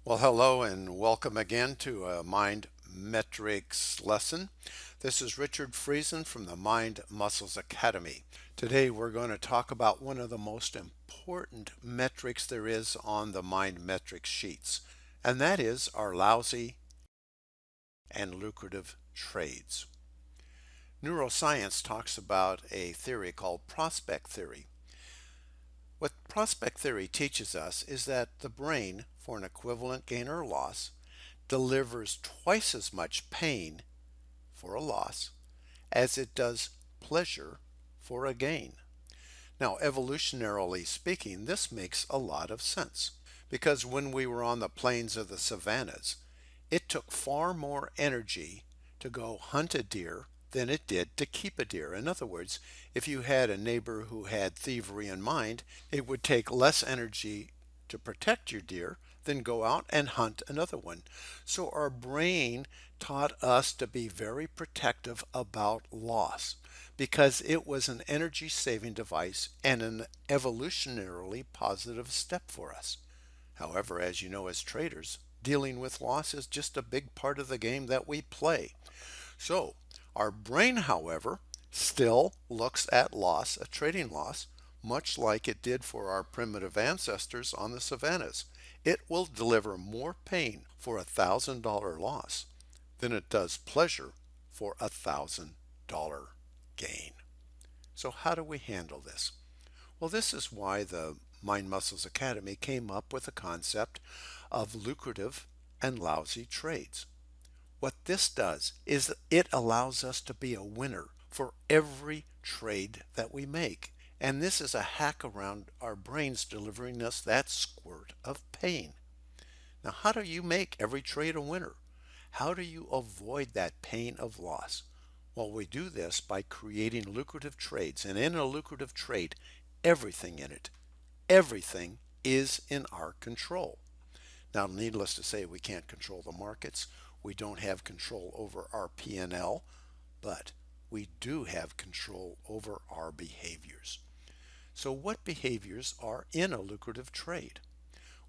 Well, hello and welcome again to a Mind Metrics lesson. This is Richard Friesen from the Mind Muscles Academy. Today we're going to talk about one of the most important metrics there is on the Mind Metrics sheets, and that is our lousy and lucrative trades. Neuroscience talks about a theory called prospect theory. What prospect theory teaches us is that the brain, for an equivalent gain or loss, delivers twice as much pain for a loss as it does pleasure for a gain. Now, evolutionarily speaking, this makes a lot of sense because when we were on the plains of the savannas, it took far more energy to go hunt a deer than it did to keep a deer. In other words, if you had a neighbor who had thievery in mind, it would take less energy to protect your deer than go out and hunt another one. So our brain taught us to be very protective about loss because it was an energy saving device and an evolutionarily positive step for us. However, as you know, as traders, dealing with loss is just a big part of the game that we play. So, our brain, however, still looks at loss, a trading loss, much like it did for our primitive ancestors on the savannas. It will deliver more pain for $1,000 loss than it does pleasure for $1,000 gain. So, how do we handle this? Well, this is why the Mind Muscles Academy came up with the concept of lucrative and lousy trades. What this does is it allows us to be a winner for every trade that we make. And this is a hack around our brains delivering us that squirt of pain. Now, how do you make every trade a winner? How do you avoid that pain of loss? Well, we do this by creating lucrative trades. And in a lucrative trade, everything in it, everything is in our control. Now, needless to say, we can't control the markets. We don't have control over our P&L, but we do have control over our behaviors. So what behaviors are in a lucrative trade?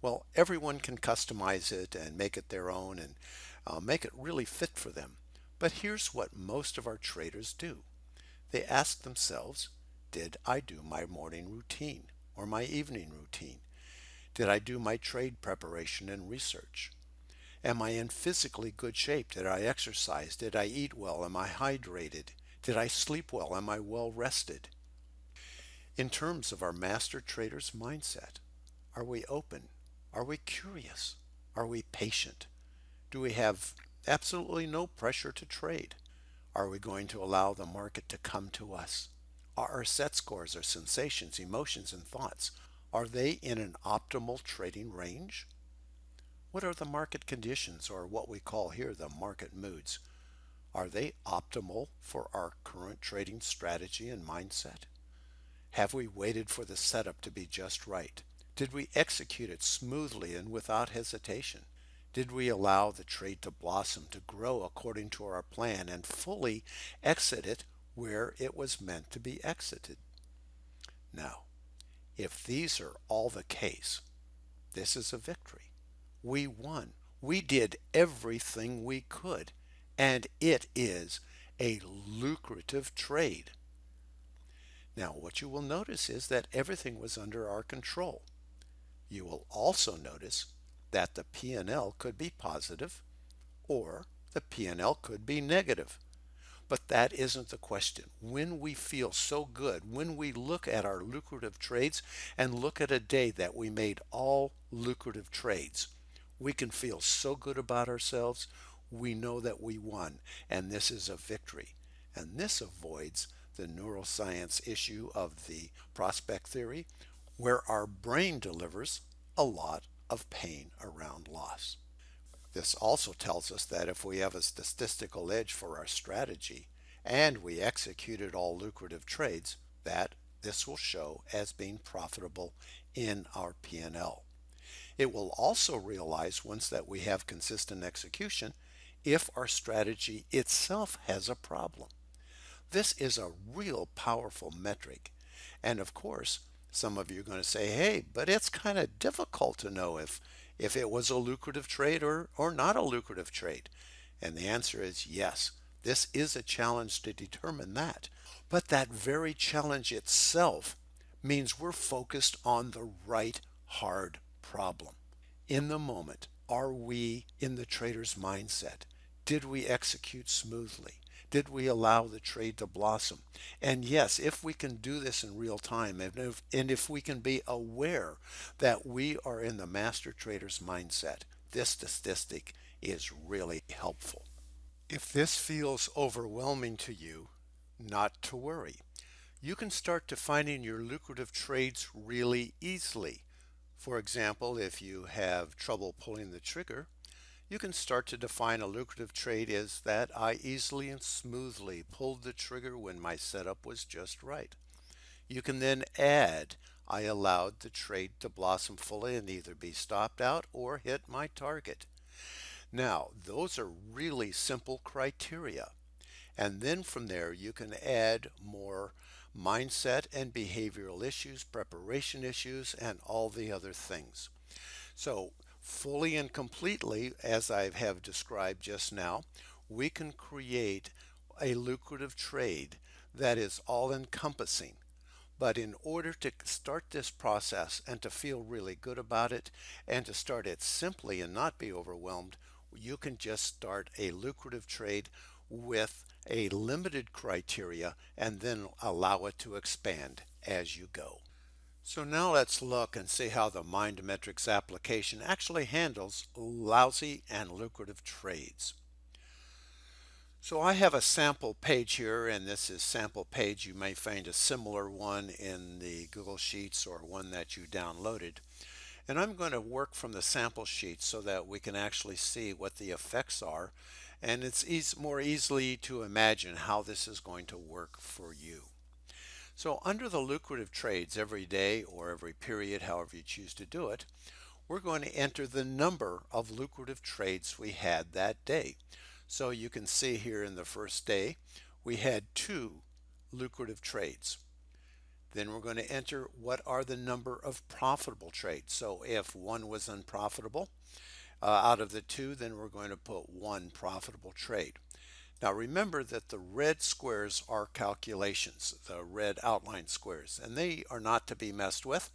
Well, everyone can customize it and make it their own and make it really fit for them. But here's what most of our traders do. They ask themselves, did I do my morning routine or my evening routine? Did I do my trade preparation and research? Am I in physically good shape? Did I exercise? Did I eat well? Am I hydrated? Did I sleep well? Am I well rested? In terms of our master trader's mindset, are we open? Are we curious? Are we patient? Do we have absolutely no pressure to trade? Are we going to allow the market to come to us? Are our set scores, our sensations, emotions, and thoughts, are they in an optimal trading range? What are the market conditions, or what we call here the market moods? Are they optimal for our current trading strategy and mindset? Have we waited for the setup to be just right? Did we execute it smoothly and without hesitation? Did we allow the trade to blossom, to grow according to our plan, and fully exit it where it was meant to be exited? Now, if these are all the case, this is a victory. We won. We did everything we could, and it is a lucrative trade. Now, what you will notice is that everything was under our control. You will also notice that the P&L could be positive or the P&L could be negative. But that isn't the question. When we feel so good, when we look at our lucrative trades and look at a day that we made all lucrative trades, we can feel so good about ourselves. We know that we won, and this is a victory. And this avoids the neuroscience issue of the prospect theory, where our brain delivers a lot of pain around loss. This also tells us that if we have a statistical edge for our strategy and we executed all lucrative trades, that this will show as being profitable in our P&L. It will also realize once that we have consistent execution if our strategy itself has a problem. This is a real powerful metric. And of course, some of you are going to say, hey, but it's kind of difficult to know if it was a lucrative trade or not a lucrative trade? And the answer is yes. This is a challenge to determine that. But that very challenge itself means we're focused on the right hard problem. In the moment, are we in the trader's mindset? Did we execute smoothly? Did we allow the trade to blossom? And yes, if we can do this in real time, and if we can be aware that we are in the master trader's mindset, this statistic is really helpful. If this feels overwhelming to you, not to worry. You can start defining your lucrative trades really easily. For example, if you have trouble pulling the trigger, you can start to define a lucrative trade as that I easily and smoothly pulled the trigger when my setup was just right. You can then add I allowed the trade to blossom fully and either be stopped out or hit my target. Now, those are really simple criteria. And then from there, you can add more mindset and behavioral issues, preparation issues, and all the other things. So, fully and completely, as I have described just now, we can create a lucrative trade that is all encompassing. But in order to start this process and to feel really good about it and to start it simply and not be overwhelmed, you can just start a lucrative trade with a limited criteria and then allow it to expand as you go. So now let's look and see how the Mind Metrics application actually handles lousy and lucrative trades. So I have a sample page here, and this is sample page. You may find a similar one in the Google Sheets or one that you downloaded. And I'm going to work from the sample sheet so that we can actually see what the effects are, and it's more easily to imagine how this is going to work for you. So under the lucrative trades every day or every period, however you choose to do it, we're going to enter the number of lucrative trades we had that day. So you can see here in the first day, we had 2 lucrative trades. Then we're going to enter what are the number of profitable trades. So if one was unprofitable, out of the 2, then we're going to put 1 profitable trade. Now remember that the red squares are calculations, the red outline squares, and they are not to be messed with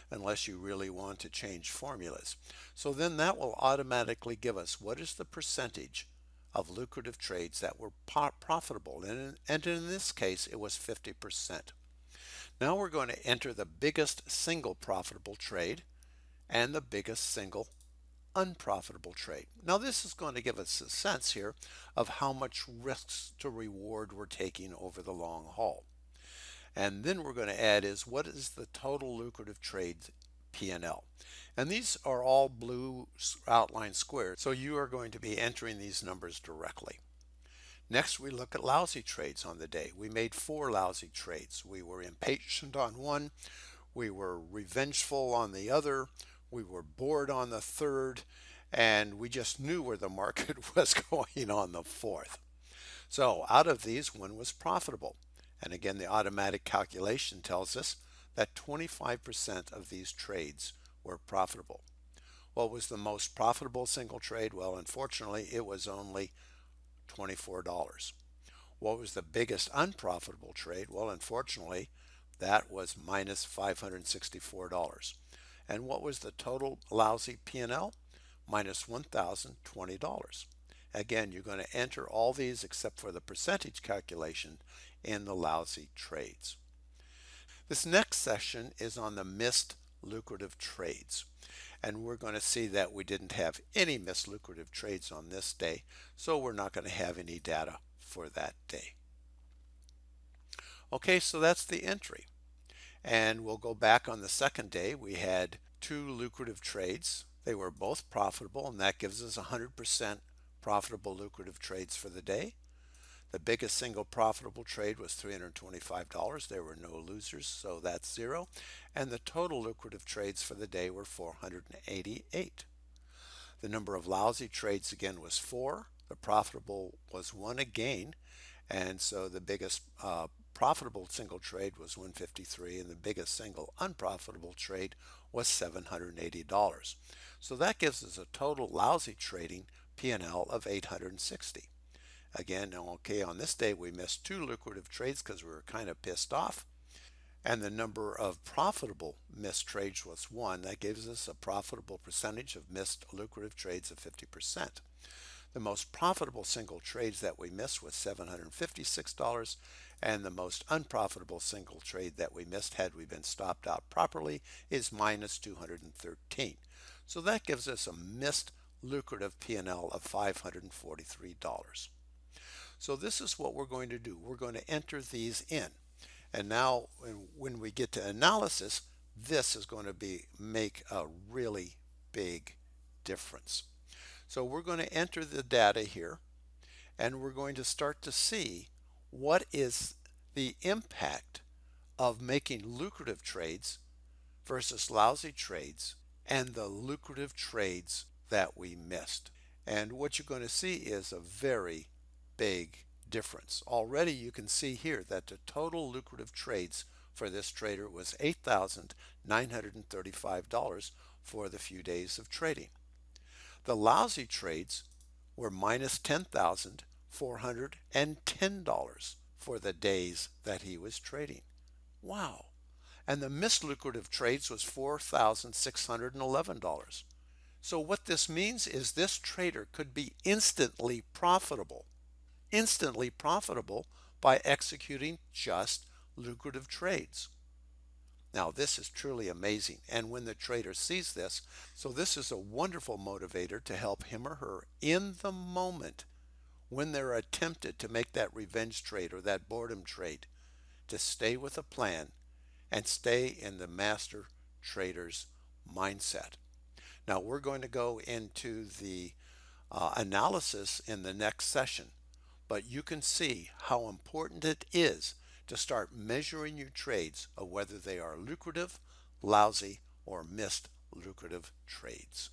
unless you really want to change formulas. So then that will automatically give us what is the percentage of lucrative trades that were profitable, and in this case it was 50%. Now we're going to enter the biggest single profitable trade and the biggest single unprofitable trade. Now this is going to give us a sense here of how much risks to reward we're taking over the long haul. And then we're going to add is what is the total lucrative trades P&L. And these are all blue outline squares, so you are going to be entering these numbers directly. Next, we look at lousy trades on the day. We made 4 lousy trades. We were impatient on one, we were revengeful on the other, we were bored on the third, and we just knew where the market was going on the fourth. So out of these, one was profitable. And again, the automatic calculation tells us that 25% of these trades were profitable. What was the most profitable single trade? Well, unfortunately, it was only $24. What was the biggest unprofitable trade? Well, unfortunately, that was minus $564. And what was the total lousy P&L? Minus $1,020. Again, you're going to enter all these except for the percentage calculation in the lousy trades. This next session is on the missed lucrative trades. And we're going to see that we didn't have any missed lucrative trades on this day, so we're not going to have any data for that day. Okay, so that's the entry. And we'll go back on the second day. We had 2 lucrative trades. They were both profitable, and that gives us 100% profitable lucrative trades for the day. The biggest single profitable trade was $325. There were no losers, so that's 0. And the total lucrative trades for the day were 488. The number of lousy trades again was 4. The profitable was 1 again, and so the biggest profitable single trade was 153 and the biggest single unprofitable trade was $780. So that gives us a total lousy trading P&L of 860. Again, okay, on this day we missed two lucrative trades because we were kind of pissed off. And the number of profitable missed trades was one. That gives us a profitable percentage of missed lucrative trades of 50%. The most profitable single trades that we missed was $756, and the most unprofitable single trade that we missed had we been stopped out properly is minus 213. So that gives us a missed lucrative P&L of $543. So this is what we're going to do. We're going to enter these in. And now when we get to analysis, this is going to make a really big difference. So we're going to enter the data here, and we're going to start to see what is the impact of making lucrative trades versus lousy trades and the lucrative trades that we missed. And what you're going to see is a very big difference. Already you can see here that the total lucrative trades for this trader was $8,935 for the few days of trading. The lousy trades were minus $10,410 for the days that he was trading. Wow. And the missed lucrative trades was $4,611. So what this means is this trader could be instantly profitable by executing just lucrative trades. Now, this is truly amazing. And when the trader sees this, so this is a wonderful motivator to help him or her in the moment when they're attempted to make that revenge trade or that boredom trade, to stay with a plan and stay in the master trader's mindset. Now, we're going to go into the analysis in the next session, but you can see how important it is to start measuring your trades of whether they are lucrative, lousy, or missed lucrative trades.